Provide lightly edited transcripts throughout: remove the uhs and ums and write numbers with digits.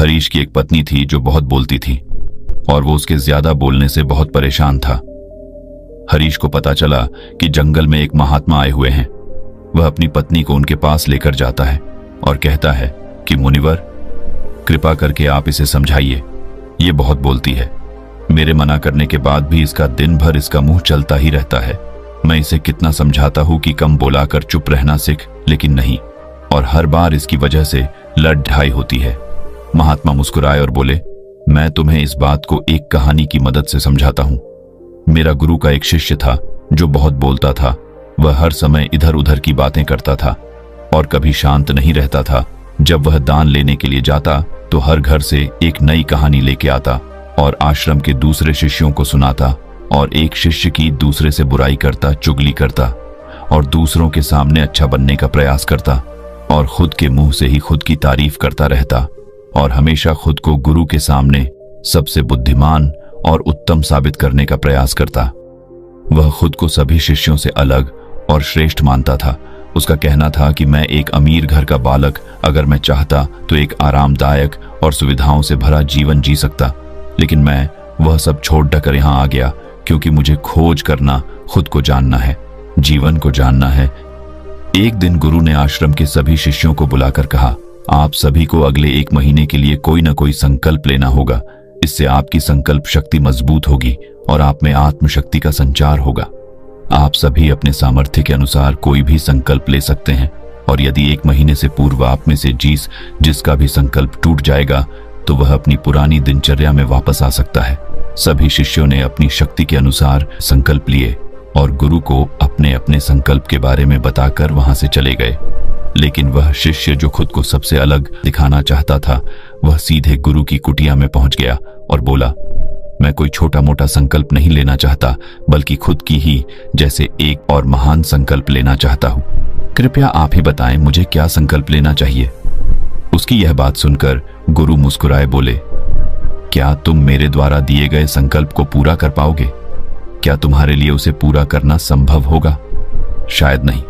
हरीश की एक पत्नी थी जो बहुत बोलती थी और वो उसके ज्यादा बोलने से बहुत परेशान था। हरीश को पता चला कि जंगल में एक महात्मा आए हुए हैं। वह अपनी पत्नी को उनके पास लेकर जाता है और कहता है कि मुनिवर, कृपा करके आप इसे समझाइए, ये बहुत बोलती है। मेरे मना करने के बाद भी इसका दिन भर इसका मुंह चलता ही रहता है। मैं इसे कितना समझाता हूं कि कम बोला कर चुप रहना सीख, लेकिन नहीं, और हर बार इसकी वजह से लड़ ढाई होती है। महात्मा मुस्कुराए और बोले, मैं तुम्हें इस बात को एक कहानी की मदद से समझाता हूं। मेरा गुरु का एक शिष्य था जो बहुत बोलता था। वह हर समय इधर उधर की बातें करता था और कभी शांत नहीं रहता था। जब वह दान लेने के लिए जाता तो हर घर से एक नई कहानी लेके आता और आश्रम के दूसरे शिष्यों को सुनाता, और एक शिष्य की दूसरे से बुराई करता, चुगली करता और दूसरों के सामने अच्छा बनने का प्रयास करता और खुद के मुंह से ही खुद की तारीफ करता रहता और हमेशा खुद को गुरु के सामने सबसे बुद्धिमान और उत्तम साबित करने का प्रयास करता। वह खुद को सभी शिष्यों से अलग और श्रेष्ठ मानता था। उसका कहना था कि मैं एक अमीर घर का बालक अगर मैं चाहता तो एक आरामदायक और सुविधाओं से भरा जीवन जी सकता, लेकिन मैं वह सब छोड़ कर यहाँ आ गया क्योंकि मुझे खोज करना, खुद को जानना है, जीवन को जानना है। एक दिन गुरु ने आश्रम के सभी शिष्यों को बुलाकर कहा, आप सभी को अगले 1 महीने के लिए कोई न कोई संकल्प लेना होगा। इससे आपकी संकल्प शक्ति मजबूत होगी और आप में आत्मशक्ति का संचार होगा। आप सभी अपने सामर्थ्य के अनुसार कोई भी संकल्प ले सकते हैं, और यदि 1 महीने से पूर्व आप में से जिसका भी संकल्प टूट जाएगा तो वह अपनी पुरानी दिनचर्या में वापस आ सकता है। सभी शिष्यों ने अपनी शक्ति के अनुसार संकल्प लिए और गुरु को अपने अपने संकल्प के बारे में बताकर वहां से चले गए। लेकिन वह शिष्य जो खुद को सबसे अलग दिखाना चाहता था, वह सीधे गुरु की कुटिया में पहुंच गया और बोला, मैं कोई छोटा मोटा संकल्प नहीं लेना चाहता, बल्कि खुद की ही जैसे एक और महान संकल्प लेना चाहता हूं। कृपया आप ही बताएं मुझे क्या संकल्प लेना चाहिए। उसकी यह बात सुनकर गुरु मुस्कुराए बोले, क्या तुम मेरे द्वारा दिए गए संकल्प को पूरा कर पाओगे? क्या तुम्हारे लिए उसे पूरा करना संभव होगा? शायद नहीं,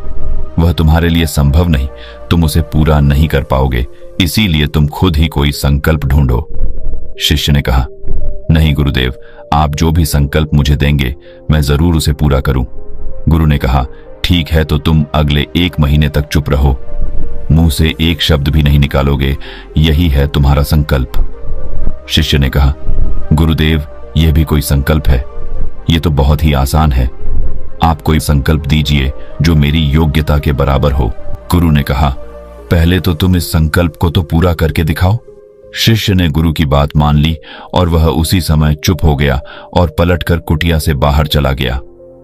वह तुम्हारे लिए संभव नहीं। तुम उसे पूरा नहीं कर पाओगे, इसीलिए तुम खुद ही कोई संकल्प ढूंढो। शिष्य ने कहा, नहीं गुरुदेव, आप जो भी संकल्प मुझे देंगे मैं जरूर उसे पूरा करूं। गुरु ने कहा, ठीक है, तो तुम अगले 1 महीने तक चुप रहो, मुंह से एक शब्द भी नहीं निकालोगे, यही है तुम्हारा संकल्प। शिष्य ने कहा, गुरुदेव, यह भी कोई संकल्प है? यह तो बहुत ही आसान है। आप कोई संकल्प दीजिए जो मेरी योग्यता के बराबर हो। गुरु ने कहा, पहले तो तुम इस संकल्प को तो पूरा करके दिखाओ। शिष्य ने गुरु की बात मान ली और वह उसी समय चुप हो गया और पलटकर कुटिया से बाहर चला गया।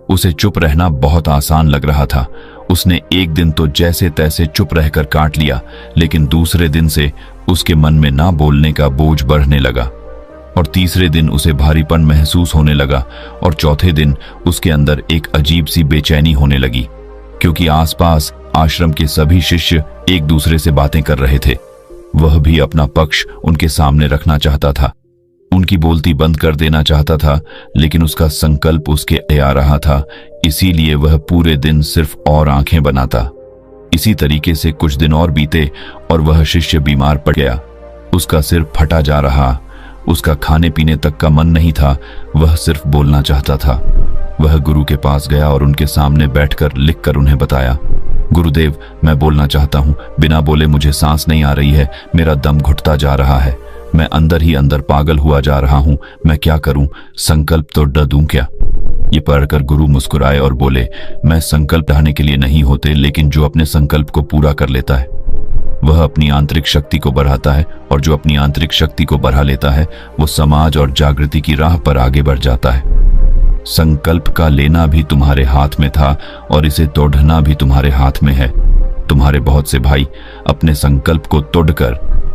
उसे चुप रहना बहुत आसान लग रहा था। उसने एक दिन तो जैसे तैसे चुप रहकर काट लिया, लेकिन दूसरे दिन से उसके मन में ना बोलने का बोझ बढ़ने लगा, और तीसरे दिन उसे भारीपन महसूस होने लगा, और चौथे दिन उसके अंदर एक अजीब सी बेचैनी होने लगी, क्योंकि आसपास आश्रम के सभी शिष्य एक दूसरे से बातें कर रहे थे। वह भी अपना पक्ष उनके सामने रखना चाहता था, उनकी बोलती बंद कर देना चाहता था, लेकिन उसका संकल्प उसके आ रहा था, इसीलिए वह पूरे दिन सिर्फ और आंखें बनाता। इसी तरीके से कुछ दिन और बीते और वह शिष्य बीमार पड़ गया। उसका सिर फटा जा रहा, उसका खाने पीने तक का मन नहीं था, वह सिर्फ बोलना चाहता था। वह गुरु के पास गया और उनके सामने बैठकर लिखकर उन्हें बताया, गुरुदेव, मैं बोलना चाहता हूँ, बिना बोले मुझे सांस नहीं आ रही है, मेरा दम घुटता जा रहा है, मैं अंदर ही अंदर पागल हुआ जा रहा हूँ, मैं क्या करूँ? संकल्प तो ड दूं क्या? ये पढ़कर गुरु मुस्कुराए और बोले, मैं संकल्प ढाने के लिए नहीं होते, लेकिन जो अपने संकल्प को पूरा कर लेता है वह अपनी आंतरिक शक्ति को बढ़ाता है, और जो अपनी आंतरिक शक्ति को बढ़ा लेता है वो समाज और जागृति की राह पर आगे बढ़ जाता है। संकल्प का लेना भी तुम्हारे हाथ में था और इसे तोड़ना भी तुम्हारे हाथ में है। तुम्हारे बहुत से भाई अपने संकल्प को तोड़कर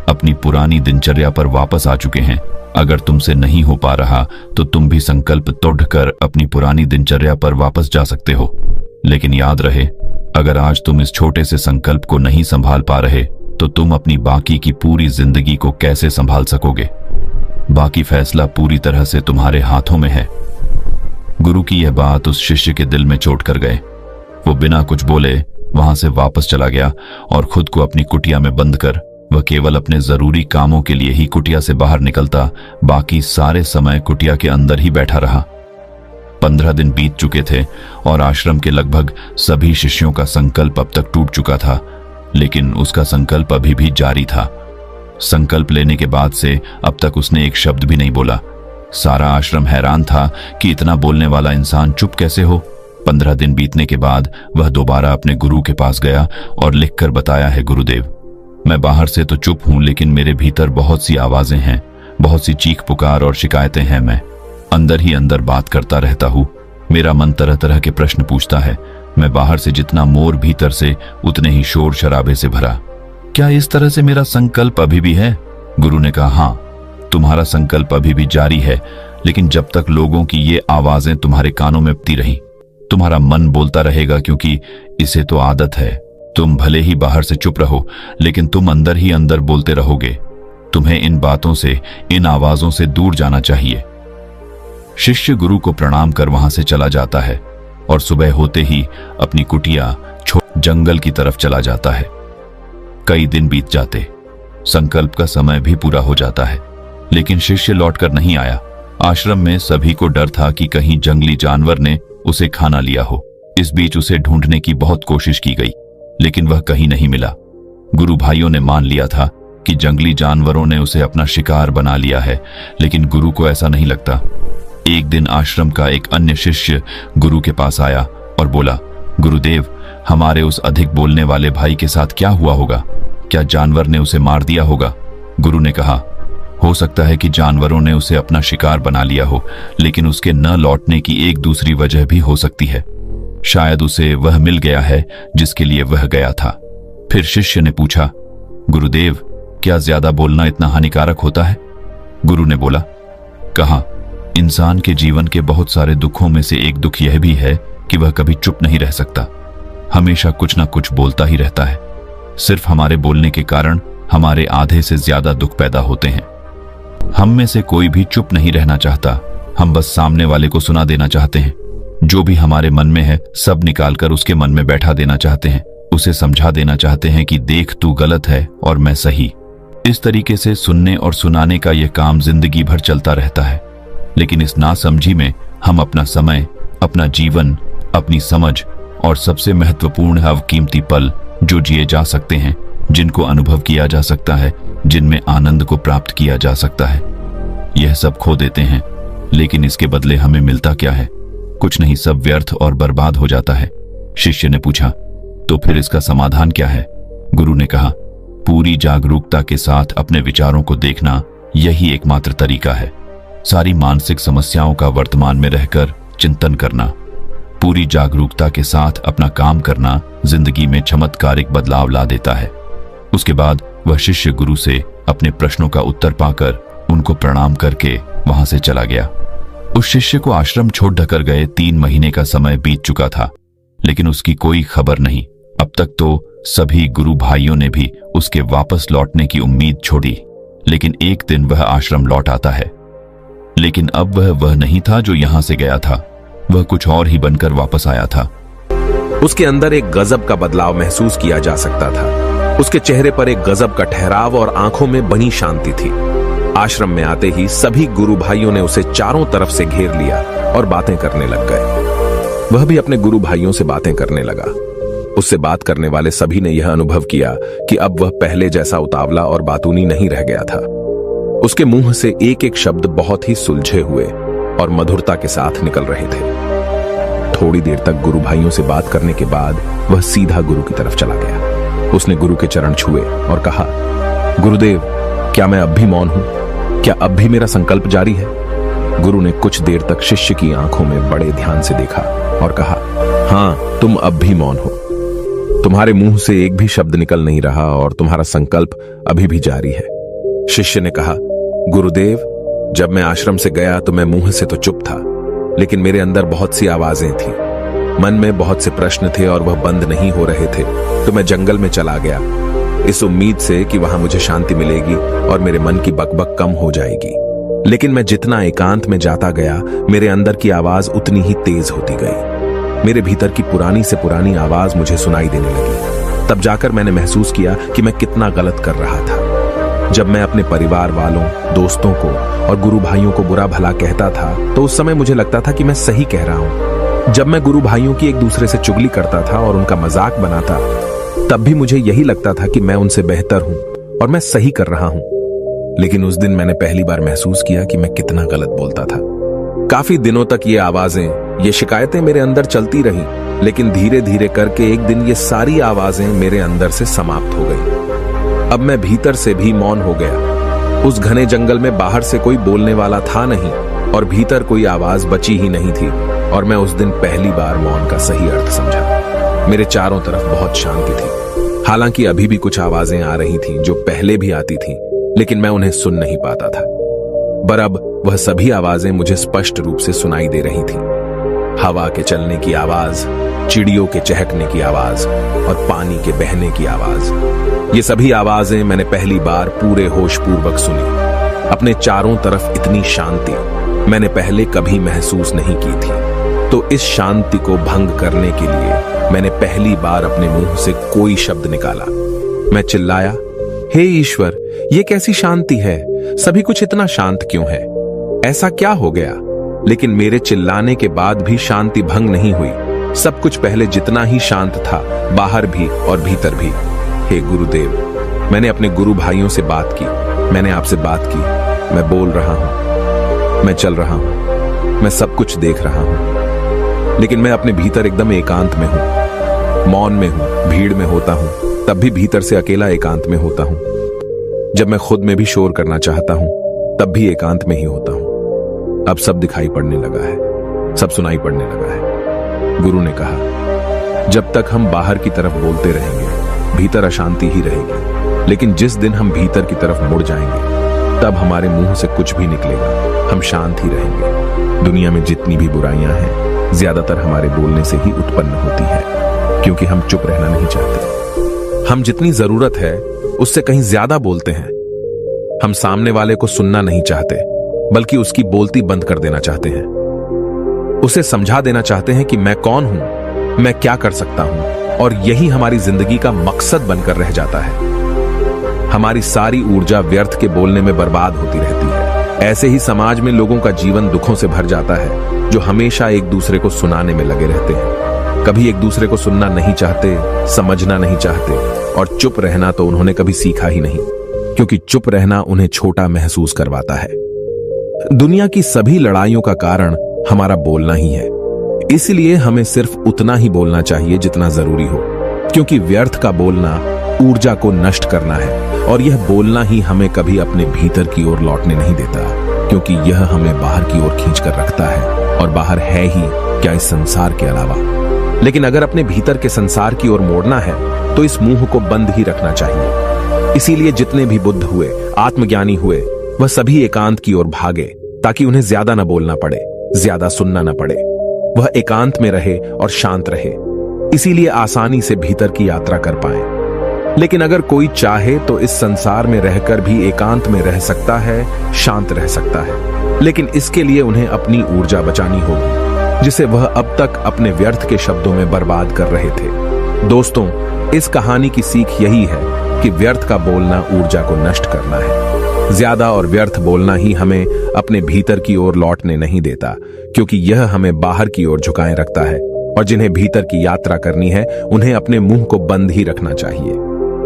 अपनी पुरानी दिनचर्या पर वापस आ चुके हैं। अगर तुमसे नहीं हो पा रहा तो तुम भी संकल्प तोड़कर अपनी पुरानी दिनचर्या पर वापस जा सकते हो। लेकिन याद रहे, अगर आज तुम इस छोटे से संकल्प को नहीं संभाल पा रहे तो तुम अपनी बाकी की पूरी जिंदगी को कैसे संभाल सकोगे? बाकी फैसला पूरी तरह से तुम्हारे हाथों में है। गुरु की यह बात उस शिष्य के दिल में चोट कर गए। वो बिना कुछ बोले वहां से वापस चला गया और खुद को अपनी कुटिया में बंद कर वह केवल अपने जरूरी कामों के लिए ही कुटिया से बाहर निकलता, बाकी सारे समय कुटिया के अंदर ही बैठा रहा। 15 दिन बीत चुके थे और आश्रम के लगभग सभी शिष्यों का संकल्प अब तक टूट चुका था, लेकिन उसका संकल्प अभी भी जारी था। संकल्प लेने के बाद से अब तक उसने एक शब्द भी नहीं बोला। सारा आश्रम हैरान था कि इतना बोलने वाला इंसान चुप कैसे हो। 15 दिन बीतने के बाद वह दोबारा अपने गुरु के पास गया और लिखकर बताया है, गुरुदेव, मैं बाहर से तो चुप हूं, लेकिन मेरे भीतर बहुत सी आवाजें हैं, बहुत सी चीख पुकार और शिकायतें हैं। मैं अंदर ही अंदर बात करता रहता हूं। मेरा मन तरह तरह के प्रश्न पूछता है। मैं बाहर से जितना मोर, भीतर से उतने ही शोर शराबे से भरा। क्या इस तरह से मेरा संकल्प अभी भी है? गुरु ने कहा, हाँ, तुम्हारा संकल्प अभी भी जारी है, लेकिन जब तक लोगों की ये आवाजें तुम्हारे कानों में पड़ती रही, तुम्हारा मन बोलता रहेगा, क्योंकि इसे तो आदत है। तुम भले ही बाहर से चुप रहो, लेकिन तुम अंदर ही अंदर बोलते रहोगे। तुम्हें इन बातों से, इन आवाजों से दूर जाना चाहिए। शिष्य गुरु को प्रणाम कर वहां से चला जाता है और सुबह होते ही अपनी कुटिया छोड़ जंगल की तरफ चला जाता है। कई दिन बीत जाते, संकल्प का समय भी पूरा हो जाता है, लेकिन शिष्य लौटकर नहीं आया। आश्रम में सभी को डर था कि कहीं जंगली जानवर ने उसे खाना लिया हो। इस बीच उसे ढूंढने की बहुत कोशिश की गई, लेकिन वह कहीं नहीं मिला। गुरु भाइयों ने मान लिया था कि जंगली जानवरों ने उसे अपना शिकार बना लिया है, लेकिन गुरु को ऐसा नहीं लगता। एक दिन आश्रम का एक अन्य शिष्य गुरु के पास आया और बोला, गुरुदेव, हमारे उस अधिक बोलने वाले भाई के साथ क्या हुआ होगा? क्या जानवर ने उसे मार दिया होगा? गुरु ने कहा, हो सकता है कि जानवरों ने उसे अपना शिकार बना लिया हो, लेकिन उसके न लौटने की एक दूसरी वजह भी हो सकती है। शायद उसे वह मिल गया है जिसके लिए वह गया था। फिर शिष्य ने पूछा, गुरुदेव, क्या ज्यादा बोलना इतना हानिकारक होता है? गुरु ने बोला, कहा, इंसान के जीवन के बहुत सारे दुखों में से एक दुख यह भी है कि वह कभी चुप नहीं रह सकता, हमेशा कुछ ना कुछ बोलता ही रहता है। सिर्फ हमारे बोलने के कारण हमारे आधे से ज्यादा दुख पैदा होते हैं। हम में से कोई भी चुप नहीं रहना चाहता, हम बस सामने वाले को सुना देना चाहते हैं। जो भी हमारे मन में है सब निकालकर उसके मन में बैठा देना चाहते हैं, उसे समझा देना चाहते हैं कि देख, तू गलत है और मैं सही। इस तरीके से सुनने और सुनाने का यह काम जिंदगी भर चलता रहता है, लेकिन इस नासमझी में हम अपना समय, अपना जीवन, अपनी समझ और सबसे महत्वपूर्ण अवकीमती पल जो जिए जा सकते हैं, जिनको अनुभव किया जा सकता है, जिनमें आनंद को प्राप्त किया जा सकता है, यह सब खो देते हैं। लेकिन इसके बदले हमें मिलता क्या है? कुछ नहीं, सब व्यर्थ और बर्बाद हो जाता है। शिष्य ने पूछा, तो फिर इसका समाधान क्या है? गुरु ने कहा, पूरी जागरूकता के साथ अपने विचारों को देखना, यही एकमात्र तरीका है। सारी मानसिक समस्याओं का वर्तमान में रहकर चिंतन करना, पूरी जागरूकता के साथ अपना काम करना जिंदगी में चमत्कारिक बदलाव ला देता है। उसके बाद वह शिष्य गुरु से अपने प्रश्नों का उत्तर पाकर उनको प्रणाम करके वहां से चला गया। उस शिष्य को आश्रम छोड़ ढकर गए 3 महीने का समय बीत चुका था, लेकिन उसकी कोई खबर नहीं। अब तक तो सभी गुरु भाइयों ने भी उसके वापस लौटने की उम्मीद छोड़ी, लेकिन एक दिन वह आश्रम लौट आता है। लेकिन अब वह नहीं था जो यहां से गया था, वह कुछ और ही बनकर वापस आया था। उसके अंदर एक गजब का बदलाव महसूस किया जा सकता था। उसके चेहरे पर एक गजब का ठहराव और आंखों में बनी शांति थी। आश्रम में आते ही सभी गुरु भाइयों ने उसे चारों तरफ से घेर लिया और बातें करने लग गए। वह भी अपने गुरु भाइयों से बातें करने लगा। उससे बात करने वाले सभी ने यह अनुभव किया कि अब वह पहले जैसा उतावला और बातूनी नहीं रह गया था। उसके मुंह से एक एक शब्द बहुत ही सुलझे हुए और मधुरता के साथ निकल रहे थे। थोड़ी देर तक गुरु भाइयों से बात करने के बाद वह सीधा गुरु की तरफ चला गया। उसने गुरु के चरण छुए और कहा, गुरुदेव, क्या मैं अब भी मौन हूं? क्या अब भी मेरा संकल्प जारी है? गुरु ने कुछ देर तक शिष्य की आंखों में बड़े ध्यान से देखा और कहा, हां, तुम अब भी मौन हो। तुम्हारे मुंह से एक भी शब्द निकल नहीं रहा और तुम्हारा संकल्प अभी भी जारी है। शिष्य ने कहा, गुरुदेव, जब मैं आश्रम से गया तो मैं मुंह से तो चुप था, लेकिन मेरे अंदर बहुत सी आवाजें थी। मन में बहुत से प्रश्न थे और वह बंद नहीं हो रहे थे, तो मैं जंगल में चला गया, इस उम्मीद से कि वहां मुझे शांति मिलेगी और मेरे मन की बकबक कम हो जाएगी। लेकिन मैं जितना एकांत में जाता गया, मेरे अंदर की आवाज उतनी ही तेज होती गई। मेरे भीतर की पुरानी से पुरानी आवाज मुझे सुनाई देने लगी। तब जाकर मैंने महसूस किया कि मैं कितना गलत कर रहा था। जब मैं अपने परिवार वालों, दोस्तों को और गुरु भाइयों को बुरा भला कहता था तो उस समय मुझे लगता था कि मैं सही कह रहा हूं। जब मैं गुरु भाइयों की एक दूसरे से चुगली करता था और उनका मजाक बनाता, तब भी मुझे यही लगता था कि मैं उनसे बेहतर हूं और मैं सही कर रहा हूं। लेकिन उस दिन मैंने पहली बार महसूस किया कि मैं कितना गलत बोलता था। काफी दिनों तक ये आवाजें, ये शिकायतें मेरे अंदर चलती रही, लेकिन धीरे धीरे करके एक दिन ये सारी आवाजें मेरे अंदर से समाप्त हो गई। अब मैं भीतर से भी मौन हो गया। उस घने जंगल में बाहर से कोई बोलने वाला था नहीं और भीतर कोई आवाज बची ही नहीं थी, और मैं उस दिन पहली बार मौन का सही अर्थ समझा। मेरे चारों तरफ बहुत शांति थी। हालांकि अभी भी कुछ आवाजें आ रही थीं जो पहले भी आती थीं, लेकिन मैं उन्हें सुन नहीं पाता था। पर अब वह सभी आवाजें मुझे स्पष्ट रूप से सुनाई दे रही थीं। हवा के चलने की आवाज, चिड़ियों के चहकने की आवाज और पानी के बहने की आवाज। ये सभी आवाजें मैंने पहली बार पूरे होशपूर्वक सुनी। अपने चारों तरफ इतनी शांति मैंने पहले कभी महसूस नहीं की थी। तो इस शांति को भंग करने के लिए मैंने पहली बार अपने मुंह से कोई शब्द निकाला। मैं चिल्लाया, हे ईश्वर, ये कैसी शांति है? सभी कुछ इतना शांत क्यों है? ऐसा क्या हो गया? लेकिन मेरे चिल्लाने के बाद भी शांति भंग नहीं हुई। सब कुछ पहले जितना ही शांत था, बाहर भी और भीतर भी। हे गुरुदेव, मैंने अपने गुरु भाइयों से बात की, मैंने आपसे बात की। मैं बोल रहा हूं, मैं चल रहा हूं, मैं सब कुछ देख रहा हूं, लेकिन मैं अपने भीतर एकदम एकांत में हूं, मौन में हूं। भीड़ में होता हूं तब भी भीतर से अकेला एकांत में होता हूं। जब मैं खुद में भी शोर करना चाहता हूं तब भी एकांत में ही होता हूं। अब सब दिखाई पड़ने लगा है, सब सुनाई पड़ने लगा है। गुरु ने कहा, जब तक हम बाहर की तरफ बोलते रहेंगे भीतर अशांति ही रहेगी, लेकिन जिस दिन हम भीतर की तरफ मुड़ जाएंगे तब हमारे मुंह से कुछ भी निकलेगा, हम शांत ही रहेंगे। दुनिया में जितनी भी बुराइयां हैं ज्यादातर हमारे बोलने से ही उत्पन्न होती है, क्योंकि हम चुप रहना नहीं चाहते। हम जितनी जरूरत है उससे कहीं ज्यादा बोलते हैं। हम सामने वाले को सुनना नहीं चाहते, बल्कि उसकी बोलती बंद कर देना चाहते हैं। उसे समझा देना चाहते हैं कि मैं कौन हूं, मैं क्या कर सकता हूं, और यही हमारी जिंदगी का मकसद बनकर रह जाता है। हमारी सारी ऊर्जा व्यर्थ के बोलने में बर्बाद होती रहती है। ऐसे ही समाज में लोगों का जीवन दुखों से भर जाता है, जो हमेशा एक दूसरे को सुनाने में लगे रहते हैं। कभी एक दूसरे को सुनना नहीं चाहते, समझना नहीं चाहते, और चुप रहना तो उन्होंने कभी सीखा ही नहीं, क्योंकि चुप रहना उन्हें छोटा महसूस करवाता है। दुनिया की सभी लड़ाइयों का कारण हमारा बोलना ही है। इसलिए हमें सिर्फ उतना ही बोलना चाहिए जितना जरूरी हो, क्योंकि व्यर्थ का बोलना ऊर्जा को नष्ट करना है, और यह बोलना ही हमें कभी अपने भीतर की ओर लौटने नहीं देता, क्योंकि यह हमें बाहर की ओर खींचकर रखता है, और बाहर है ही क्या इस संसार के अलावा। लेकिन अगर अपने भीतर के संसार की ओर मोड़ना है तो इस मुंह को बंद ही रखना चाहिए। इसीलिए जितने भी बुद्ध हुए, आत्मज्ञानी हुए, वह सभी एकांत की ओर भागे, ताकि उन्हें ज्यादा न बोलना पड़े, ज्यादा सुनना न पड़े। वह एकांत में रहे और शांत रहे, इसीलिए आसानी से भीतर की यात्रा कर पाए। लेकिन अगर कोई चाहे तो इस संसार में रहकर भी एकांत में रह सकता है, शांत रह सकता है, लेकिन इसके लिए उन्हें अपनी ऊर्जा बचानी होगी, जिसे वह अब तक अपने व्यर्थ के शब्दों में बर्बाद कर रहे थे। दोस्तों, इस कहानी की सीख यही है कि व्यर्थ का बोलना ऊर्जा को नष्ट करना है। ज्यादा और व्यर्थ बोलना ही हमें अपने भीतर की ओर लौटने नहीं देता, क्योंकि यह हमें बाहर की ओर झुकाए रखता है, और जिन्हें भीतर की यात्रा करनी है उन्हें अपने मुंह को बंद ही रखना चाहिए।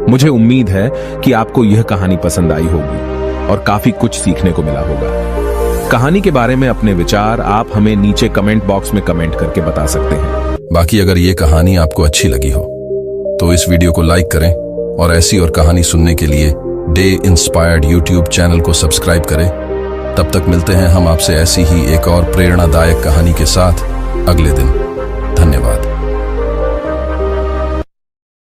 मुझे उम्मीद है कि आपको यह कहानी पसंद आई होगी और काफी कुछ सीखने को मिला होगा। कहानी के बारे में अपने विचार आप हमें नीचे कमेंट बॉक्स में कमेंट करके बता सकते हैं। बाकी अगर ये कहानी आपको अच्छी लगी हो तो इस वीडियो को लाइक करें, और ऐसी और कहानी सुनने के लिए डे इंस्पायर्ड यूट्यूब चैनल को सब्सक्राइब करें। तब तक मिलते हैं हम आपसे ऐसी ही एक और प्रेरणादायक कहानी के साथ अगले दिन। धन्यवाद।